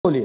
बोलिए।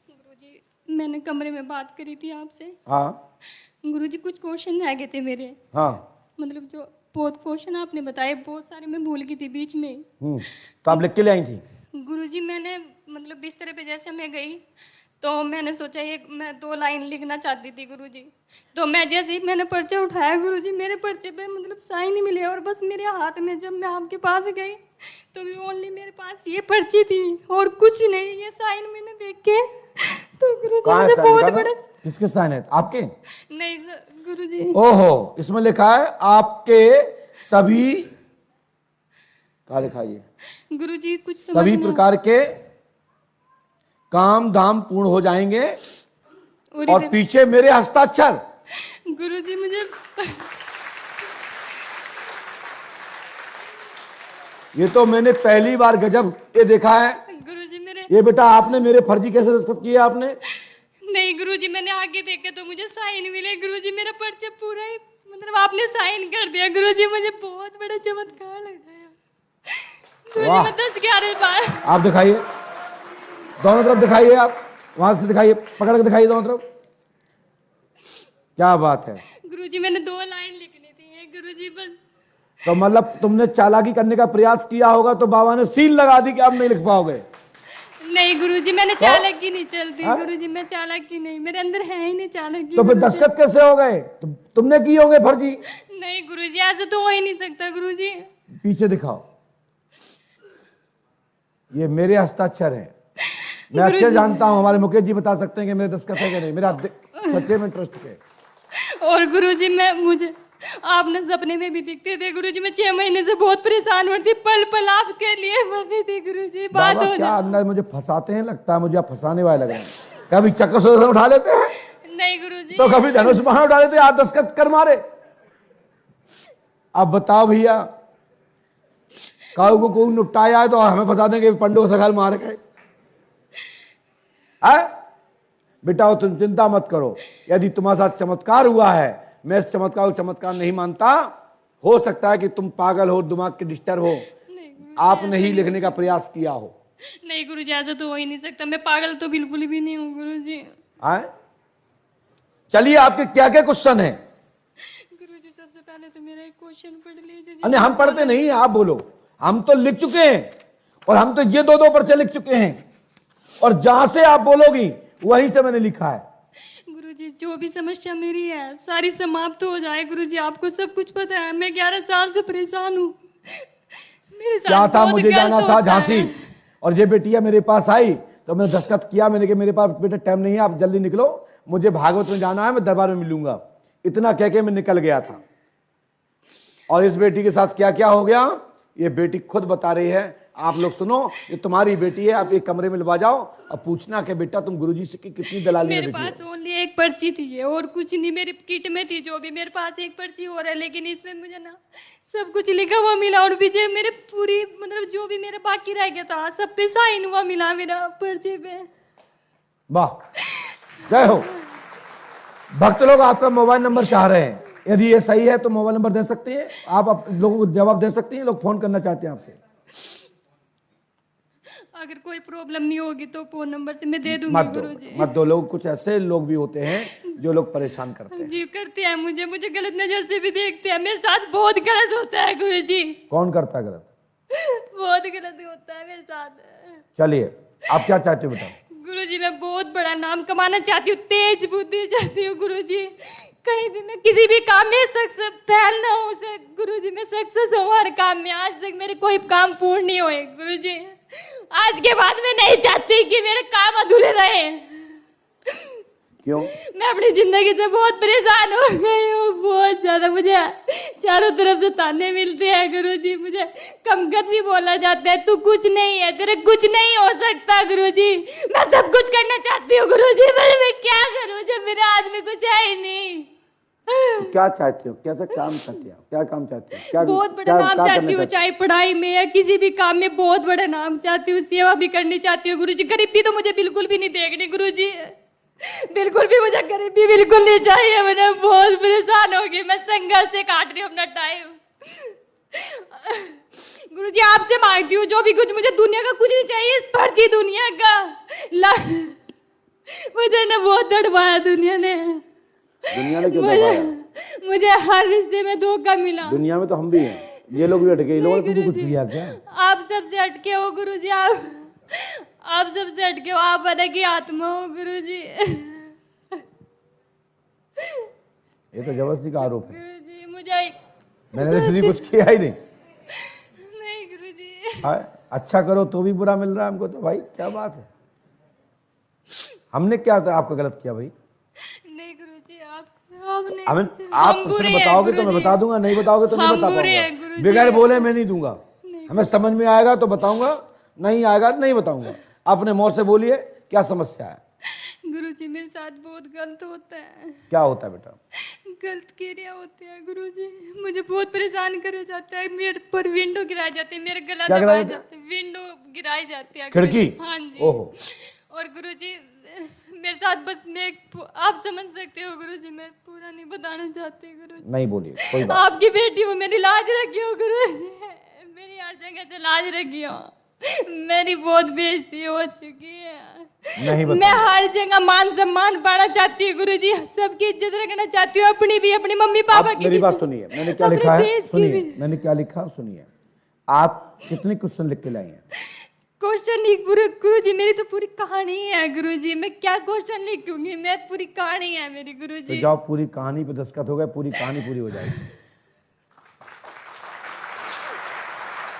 गुरुजी, मैंने कमरे में बात करी थी आपसे। हाँ गुरुजी, कुछ क्वेश्चन रह गए थे मेरे। हाँ। मतलब जो बहुत क्वेश्चन आपने बताए, बहुत सारे मैं भूल गई थी बीच में। तो आप लिख के ले आई थी? गुरुजी, मैंने मतलब बिस्तर पे जैसे मैं गई तो मैंने सोचा ये मैं 2 लाइन लिखना चाहती थी गुरुजी। तो मैं जैसे ही मैंने पर्चा उठाया गुरुजी, मेरे पर्चे पे मतलब साइन ही मिले और बस मेरे हाथ में जब मैं आपके पास गई तो भी ओनली मेरे पास ये पर्ची थी और कुछ नहीं। ये साइन मैंने देख के तो गुरुजी मुझे बहुत बड़ा। किसके साइन है? आपके? नहीं सर गुरुजी। ओहो, इसमें लिखा है आपके सभी, क्या लिखा है ये? गुरुजी कुछ सभी प्रकार के काम धाम पूर्ण हो जाएंगे और पीछे मेरे हस्ताक्षर। गुरुजी मुझे ये तो मैंने पहली बार गजब ये देखा है। गुरुजी मेरे ये बेटा आपने मेरे फर्जी कैसे दस्तखत किए आपने? नहीं गुरुजी, मैंने आगे देखे तो मुझे साइन मिले गुरुजी। मेरा पर्चा पूरा ही मतलब आपने साइन कर दिया गुरुजी। मुझे बहुत बड़ा चमत्कार लगा है गुरुजी। मैं 10-11 बार। आप दिखाइए, दोनों तरफ दिखाइए, आप वहां से दिखाइए, पकड़ के दिखाइए दोनों तरफ। क्या बात है गुरुजी, मैंने 2 लाइन लिखनी थी गुरुजी बस। तो मतलब तुमने चालाकी करने का प्रयास किया होगा तो बाबा ने सील लगा दी कि अब नहीं लिख पाओगे। नहीं गुरुजी, मैंने चालाकी नहीं चलती गुरुजी। मैं चालाकी नहीं, मेरे अंदर है ही नहीं चालाकी। तो फिर दस्तखत कैसे हो गए? तुमने किए होंगे फर्जी। नहीं गुरुजी, ऐसे तो हो ही नहीं सकता गुरुजी। पीछे दिखाओ, ये मेरे हस्ताक्षर हैं। मैं अच्छे जानता हूं, हमारे मुकेश जी बता सकते हैं कि मेरे दस्तखत है कि नहीं। मेरा सच्चे में ट्रस्ट है। और गुरुजी मुझे आपने सपने में भी दिखते थे गुरुजी। मैं 6 महीने से बहुत परेशान हो रही थी, पल पल आपके लिए मर रही थी गुरुजी। बात हो क्या अंदर मुझे फंसाते हैं, लगता है मुझे आप फंसाने वाले लग रहे हैं। कभी चक्कर सुदर्शन उठा लेते हैं? नहीं गुरुजी। तो कभी धनुष बाण उठा लेते हैं, आप दस्तखत कर मारे। अब बताओ भैया, काऊ को कोई निपटाया है तो हमें फंसा देंगे पंडो सखाल मार गए। बेटा तुम चिंता मत करो, यदि तुम्हारे साथ चमत्कार हुआ है, मैं इस चमत्कार को चमत्कार नहीं मानता। हो सकता है कि तुम पागल हो, दिमाग के डिस्टर्ब हो, आपने ही लिखने का प्रयास किया हो। नहीं गुरुजी, ऐसा तो हो ही नहीं सकता। मैं पागल तो बिल्कुल भी नहीं हूँ गुरुजी। चलिए, आपके क्या क्या क्वेश्चन है? गुरुजी सबसे पहले तो मेरा एक क्वेश्चन पढ़ लीजिए। हम पढ़ते नहीं, आप बोलो। हम तो लिख चुके हैं और हम तो ये 2-2 पर्चे लिख चुके हैं और जहां से आप बोलोगी वहीं से मैंने लिखा है। गुरुजी जो भी समस्या मेरी है सारी समाप्त हो जाए गुरुजी। आपको सब कुछ पता है, मैं 11 साल से परेशान हूँ। मेरे साथ क्या था, मुझे जाना था झांसी और ये बेटिया मेरे पास आई तो मैंने दस्तखत किया। मैंने कहा मेरे पास बेटा टाइम नहीं है, आप जल्दी निकलो, मुझे भागवत में जाना है, मैं दरबार में मिलूंगा। इतना कह के मैं निकल गया था। और इस बेटी के साथ क्या क्या हो गया ये बेटी खुद बता रही है। आप लोग सुनो, ये तुम्हारी बेटी है, आप एक कमरे में लगा जाओ और पूछना कि बेटा तुम गुरुजी से कितनी दलाली में मेरे पास ओनली एक पर्ची थी ये, और कुछ नहीं मेरी किट में थी। जो भी मेरे पास एक पर्ची और है, लेकिन इसमें मुझे ना सब कुछ लिखा हुआ मिला और पीछे मेरे पूरी मतलब जो भी मेरे बाकी रह गया था सब पे साइन हुआ मिला मेरा पर्ची पे। वाह, जय हो। भक्त लोग आपका मोबाइल नंबर चाह रहे हैं, यदि ये सही है तो मोबाइल नंबर दे सकती हैं आप लोगों को जवाब दे सकती हैं। लोग फोन करना चाहते हैं आपसे। अगर कोई प्रॉब्लम नहीं होगी तो फोन नंबर से मैं दे दूंगी गुरुजी। मत दो। लोग कुछ ऐसे लोग भी होते हैं जो लोग परेशान करते हैं। जी करते हैं, मुझे गलत नजर से भी देखते हैं। मेरे साथ बहुत गलत होता है गुरुजी। कौन करता है गलत? बहुत गलत होता है मेरे साथ। चलिए, आप क्या चाहते हो बताओ? गुरुजी मैं बहुत बड़ा नाम कमाना चाहती हूँ, तेज बुद्धि चाहती हूँ गुरुजी। कहीं भी मैं किसी भी काम में सक्सेस फैलना हूँ उसे गुरुजी, मैं सक्सेस हूँ हर काम में। आज तक मेरे कोई काम पूर्ण नहीं हुए गुरुजी। आज के बाद मैं नहीं चाहती कि मेरे काम अधूरे रहे। क्यों? मैं अपनी जिंदगी से बहुत परेशान हो गई हूँ, बहुत ज्यादा। मुझे चारों तरफ से ताने मिलते हैं गुरुजी। मुझे कमगत भी बोला जाता है, तू कुछ नहीं है, तेरे कुछ नहीं हो सकता गुरुजी। मैं सब कुछ करना चाहती हूँ गुरुजी, पर मैं क्या करूँ जब मेरे हाथ में कुछ है ही नहीं। तो क्या चाहते हो? कैसा काम चाहते हो? क्या काम चाहते हो? क्या बहुत बड़ा नाम चाहती हूँ, चाहे पढ़ाई में या किसी भी काम में बहुत बड़ा नाम चाहती हूँ। सेवा भी करनी चाहती हूँ गुरुजी। गरीबी तो मुझे बिल्कुल भी नहीं देखनी गुरुजी, बिल्कुल भी मुझे गरीबी बिल्कुल नहीं चाहिए। मैंने बहुत परेशान हो गई, मैं संघर्ष से काट रही हूँ अपना टाइम। गुरुजी आपसे मांगती हूँ, जो भी कुछ मुझे दुनिया का कुछ नहीं चाहिए, इस फर्जी दुनिया का मुझे ना बहुत दड़वाया दुनिया ने क्यों दबाया? मुझे हर रिश्ते में धोखा मिला। दुनिया में तो हम भी हैं, ये लोग भी अटके, ये लोगों ने तुमको कुछ किया क्या? आप सबसे हटके हो गुरुजी, आप सबसे हटके हो, आप अलग ही आत्मा हो गुरुजी। ये तो जबरदस्ती का आरोप है गुरुजी मुझे, मैंने तो कुछ किया ही नहीं। नहीं गुरुजी। अच्छा करो तो भी बुरा मिल रहा है हमको, तो भाई क्या बात है? हमने क्या था आपको गलत किया भाई? नहीं गुरुजी, आपने आप प्रश्न बताओगे तो मैं बता दूंगा, नहीं बताओगे तो नहीं बता पाऊंगा। बगैर बोले मैं नहीं दूंगा। हमें समझ में आएगा तो बताऊंगा, नहीं आएगा नहीं बताऊंगा। अपने मुंह से बोलिए क्या समस्या है? गुरुजी मेरे साथ बहुत गलत होता है। क्या होता है बेटा? गलत क्रिया होती है गुरुजी, मुझे बहुत परेशान करे जाता है। मेरे पर विंडो गिराई जाती है, मेरे गला दबाया जाता है, विंडो गिराई जाती है, खिड़की। हाँ जी। ओहो। और गुरुजी मेरे साथ बस मैं, आप समझ सकते हो गुरुजी, मैं पूरा नहीं बताना चाहती गुरुजी। नहीं बोलिए कोई बात। आपकी बेटी हूँ, मेरी लाज रखियो गुरुजी, मेरी हर जगह से लाज रखियो। मेरी बहुत बेइज्जती हो चुकी है, नहीं मैं हर जगह मान सम्मान पाना चाहती हूँ गुरुजी, सबकी इज्जत रखना चाहती हूँ, अपनी भी, अपनी मम्मी पापा की। मेरी बात सुनिए, मैंने क्या लिखा है सुनिए, मैंने क्या लिखा सुनिए। आप कितने क्वेश्चन लिख के लाए हैं? क्वेश्चन नहीं गुरुजी, मेरी तो पूरी कहानी है गुरुजी, मैं क्या क्वेश्चन लिखूंगी, मैं पूरी कहानी है मेरी गुरुजी। तो जाओ, पूरी कहानी पे दस्तखत हो गए, पूरी कहानी पूरी हो जाएगी।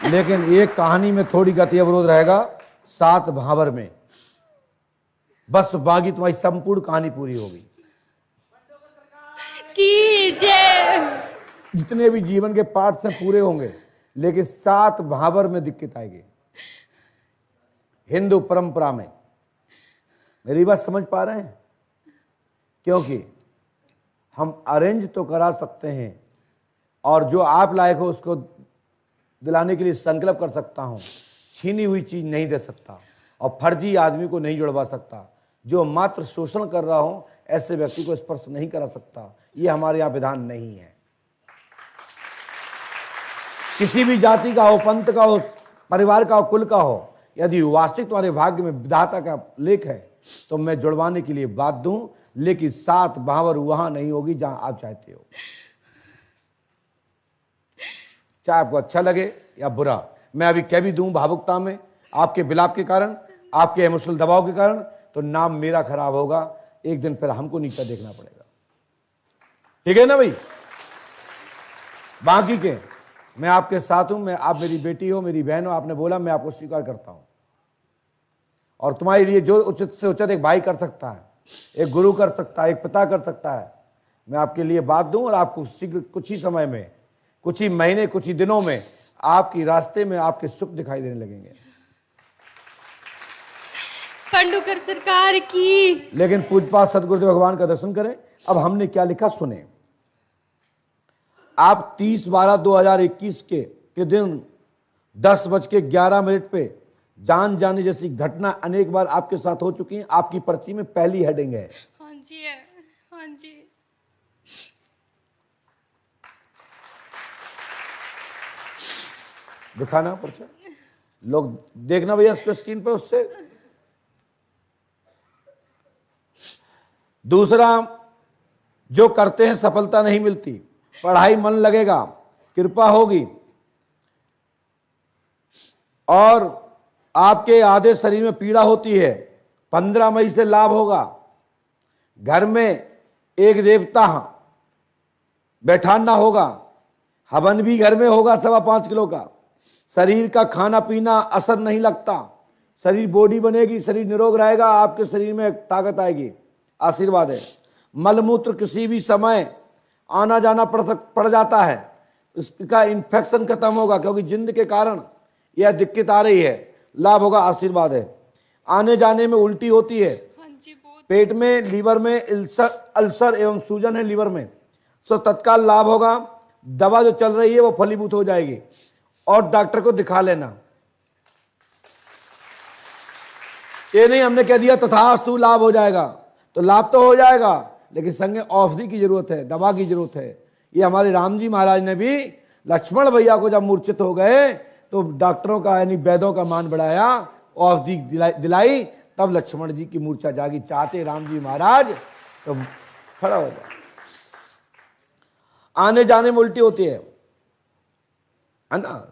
लेकिन एक कहानी में थोड़ी गति अवरोध रहेगा, 7 भावर में, बस बाकी तुम्हारी संपूर्ण कहानी पूरी होगी। की जय। जितने भी जीवन के पार्ट से पूरे होंगे, लेकिन 7 भावर में दिक्कत आएगी। हिंदू परंपरा में, मेरी बात समझ पा रहे हैं? क्योंकि हम अरेंज तो करा सकते हैं, और जो आप लायक हो उसको दिलाने के लिए संकल्प कर सकता हूं, छीनी हुई चीज नहीं दे सकता, और फर्जी आदमी को नहीं जुड़वा सकता। जो मात्र शोषण कर रहा हो ऐसे व्यक्ति को स्पर्श नहीं करा सकता। ये हमारे यहाँ विधान नहीं है। किसी भी जाति का हो, पंथ का हो, परिवार का हो, कुल का हो, यदि वास्तविक तुम्हारे भाग्य में विधाता का लेख है तो मैं जुड़वाने के लिए बाध्य हूं, लेकिन 7 भावर वहां नहीं होगी जहां आप चाहते हो। चाहे आपको अच्छा लगे या बुरा, मैं अभी कह भी दूं भावुकता में, आपके विलाप के कारण, आपके इमोशनल दबाव के कारण, तो नाम मेरा खराब होगा। एक दिन फिर हमको नीचा देखना पड़ेगा। ठीक है ना भाई? बाकी के मैं आपके साथ हूं, मैं, आप मेरी बेटी हो, मेरी बहन हो, आपने बोला, मैं आपको स्वीकार करता हूं। और तुम्हारे लिए जो उचित से उचित एक भाई कर सकता है, एक गुरु कर सकता है, एक पिता कर सकता है, मैं आपके लिए बात दूं, और आपको शीघ्र कुछ ही समय में, कुछ ही महीने, कुछ ही दिनों में आपकी रास्ते में आपके सुख दिखाई देने लगेंगे। पंडुकर सरकार की। लेकिन पूजपाठ सदगुरुदेव भगवान का दर्शन करें। अब हमने क्या लिखा सुने। आप 30/12/2021 के दिन 10:11 पे जान जाने जैसी घटना अनेक बार आपके साथ हो चुकी है। आपकी पर्ची में पहली हेडिंग है। हाँ जी है, हाँ जी। दिखाना पर्चा, लोग देखना भैया इसको स्क्रीन पे। उससे दूसरा, जो करते हैं सफलता नहीं मिलती, पढ़ाई मन लगेगा, कृपा होगी, और आपके आधे शरीर में पीड़ा होती है। 15 मई से लाभ होगा। घर में एक देवता बैठाना होगा। हवन भी घर में होगा 5.25 किलो का। शरीर का खाना पीना असर नहीं लगता। शरीर बॉडी बनेगी, शरीर निरोग रहेगा, आपके शरीर में ताकत आएगी। आशीर्वाद है। मलमूत्र किसी भी समय आना जाना पड़ जाता है, इसका इन्फेक्शन खत्म होगा, क्योंकि जिंद के कारण यह दिक्कत आ रही है। लाभ होगा, आशीर्वाद है। आने जाने में उल्टी होती है, पेट में, लीवर में अल्सर एवं सूजन है लीवर में, सो तत्काल लाभ होगा। दवा जो चल रही है वो फलीभूत हो जाएगी, और डॉक्टर को दिखा लेना। ये नहीं हमने कह दिया तथास्तु लाभ हो जाएगा, तो लाभ तो हो जाएगा, लेकिन संगे औषधि की जरूरत है, दवा की जरूरत है। ये हमारे राम जी महाराज ने भी लक्ष्मण भैया को जब मूर्छित हो गए तो डॉक्टरों का यानी वैद्यों का मान बढ़ाया, औषधि दिलाई, तब लक्ष्मण जी की मूर्छा जागी। चाहते राम जी महाराज तो खड़ा हो जाए। आने जाने में उल्टी होती है ना,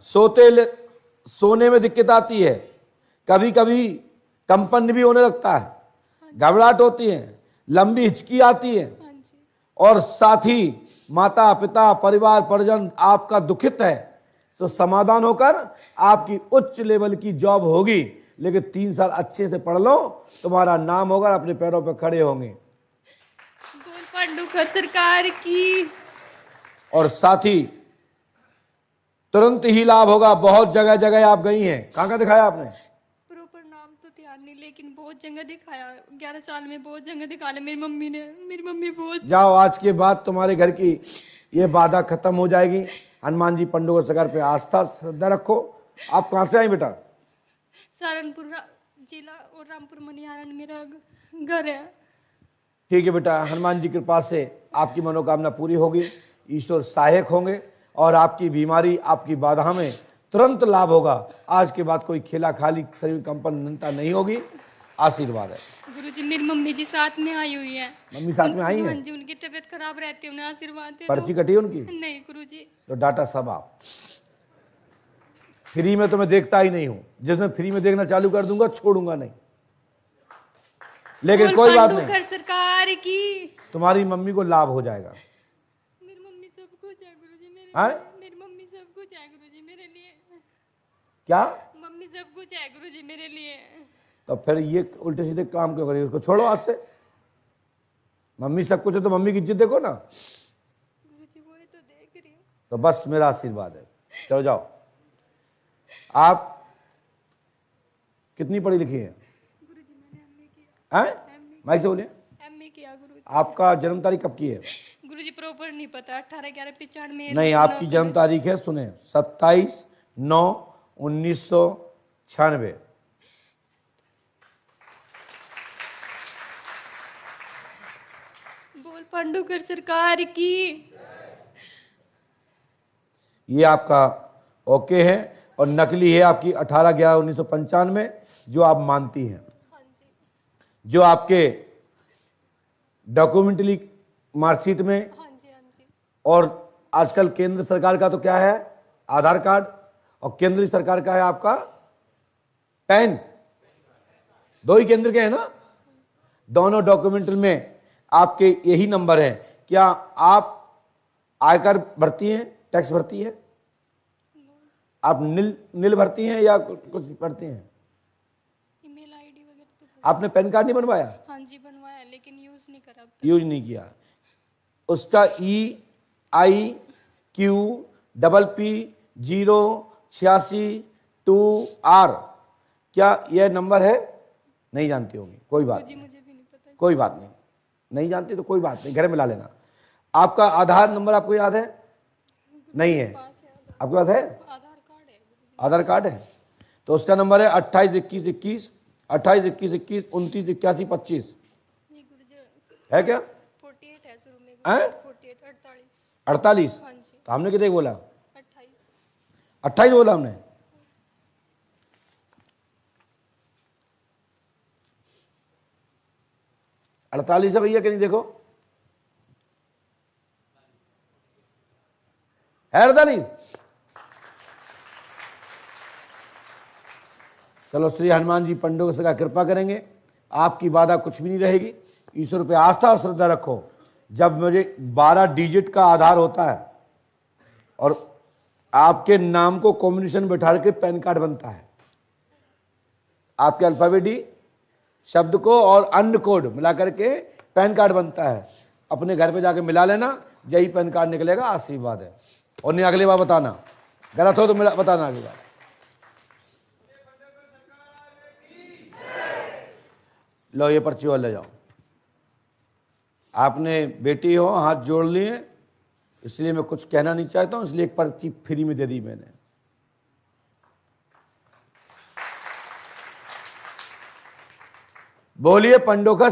सोने में दिक्कत आती है, कभी कभी कंपन भी होने लगता है, घबराहट होती है, लंबी हिचकी आती है, हाँ जी। और साथ ही माता पिता परिवार परिजन आपका दुखित है, तो समाधान होकर आपकी उच्च लेवल की जॉब होगी। लेकिन 3 साल अच्छे से पढ़ लो, तुम्हारा नाम होगा, अपने पैरों पर खड़े होंगे। बोल पांडुकर सरकार की। और साथ ही तुरंत ही लाभ होगा। बहुत जगह जगह आप गई हैं, कहाँ कहाँ दिखाया आपने? प्रॉपर नाम तो ध्यान नहीं, लेकिन बहुत जगह दिखाया। 11 साल में बहुत जगह दिखा लिया मेरी मम्मी ने। मेरी मम्मी बहुत। जाओ, आज के बाद तुम्हारे घर की ये बाधा खत्म हो जाएगी। हनुमान जी पांडुकर सरकार पे आस्था श्रद्धा रखो। आप कहाँ से आई बेटा? सहारनपुर जिला और रामपुर मनिहारन मेरा घर है। ठीक है बेटा, हनुमान जी की कृपा से आपकी मनोकामना पूरी होगी, ईश्वर सहायक होंगे और आपकी बीमारी आपकी बाधा में तुरंत लाभ होगा। आज के बाद कोई खेला खाली शरीर कंपनता नहीं होगी। आशीर्वाद है। गुरुजी मेरी मम्मी जी साथ में आई हुई है। मम्मी साथ में आई हाँ है? जी, उनकी तबीयत खराब रहती है, उन्हें आशीर्वाद दे पर्ची दो। कटी है उनकी? नहीं गुरुजी। तो डाटा सब आप। फ्री में तो मैं देखता ही नहीं हूं, जिस दिन फ्री में देखना चालू कर दूंगा छोड़ूंगा नहीं। लेकिन कोई बात नहीं, सरकार की। तुम्हारी मम्मी को लाभ हो जाएगा। मेरी मम्मी सब कुछ है गुरुजी मेरे हाँ? लिए। मेरी मम्मी सब कुछ है गुरुजी मेरे लिए। क्या? मम्मी सब कुछ है गुरुजी मेरे लिए। तो फिर ये उल्टे सीधे काम क्यों करिए? उसको छोड़ो आज से। मम्मी सब कुछ है तो मम्मी की इज्जत देखो ना। गुरुजी वही तो देख रही हूँ। तो बस मेरा आशीर्वाद है। चलो जाओ। आप कितनी पढ़ी लिखी है? गुरुजी मैंने एमए किया। माइक से बोलिए। एमए किया गुरुजी। आपका जन्म तारीख कब की है? गुरुजी प्रॉपर नहीं पता। 18/11/95 नहीं, आपकी जन्म तारीख है, सुने, 27/9/1996। बोल पांडुकर सरकार की। ये आपका ओके है, और नकली है आपकी 18/11/1995 जो आप मानती हैं। हाँ जी। जो आपके डॉक्यूमेंटली मार्कशीट में, हाँ जी। हाँ जी। और आजकल केंद्र सरकार का तो क्या है, आधार कार्ड, और केंद्र सरकार का है आपका पैन। दो ही केंद्र के हैं ना। दोनों डॉक्यूमेंट में आपके यही नंबर है। क्या आप आयकर भरती हैं, टैक्स भरती है? आप नील भरती हैं या कुछ भरती हैं? ईमेल आईडी वगैरह तो। आपने पैन कार्ड नहीं बनवाया? हाँ जी बनवाया, लेकिन यूज नहीं करा अब तक। यूज नहीं किया। उसका EIQ PP086 क्या यह नंबर है? नहीं जानती होंगी, कोई बात जी नहीं, मुझे भी नहीं पता। कोई बात नहीं, नहीं जानती तो कोई बात नहीं, घर में ला लेना। आपका आधार नंबर आपको याद है? नहीं है? पास है आधार। आपके पास है? आधार कार्ड है। आधार कार्ड है, तो उसका नंबर है 282121 282121 298125। नहीं गुरुजी है क्या? 48 है शुरू में। हैं? 48 48। 48? हाँ जी। तो हमने कितने बोला? 28। 28 बोला हमने। अड़तालीस है भैया कि नहीं? देखो है 48। चलो, श्री हनुमान जी पांडुकर का कृपा करेंगे, आपकी बाधा कुछ भी नहीं रहेगी। ईश्वर पे आस्था और श्रद्धा रखो। जब मुझे 12 डिजिट का आधार होता है और आपके नाम को कॉम्बिनेशन बैठा के पैन कार्ड बनता है, आपके अल्फाबेटी शब्द को और अन्य कोड मिला करके पैन कार्ड बनता है। अपने घर पे जाके मिला लेना, यही पैन कार्ड निकलेगा। आशीर्वाद है। और नहीं, अगली बार बताना, गलत हो तो मिला बताना अगली बार। लो ये पर्ची और ले जाओ। आपने बेटी हो, हाथ जोड़ लिए, इसलिए मैं कुछ कहना नहीं चाहता हूं, इसलिए एक पर्ची फ्री में दे दी मैंने। बोलिए पांडुकर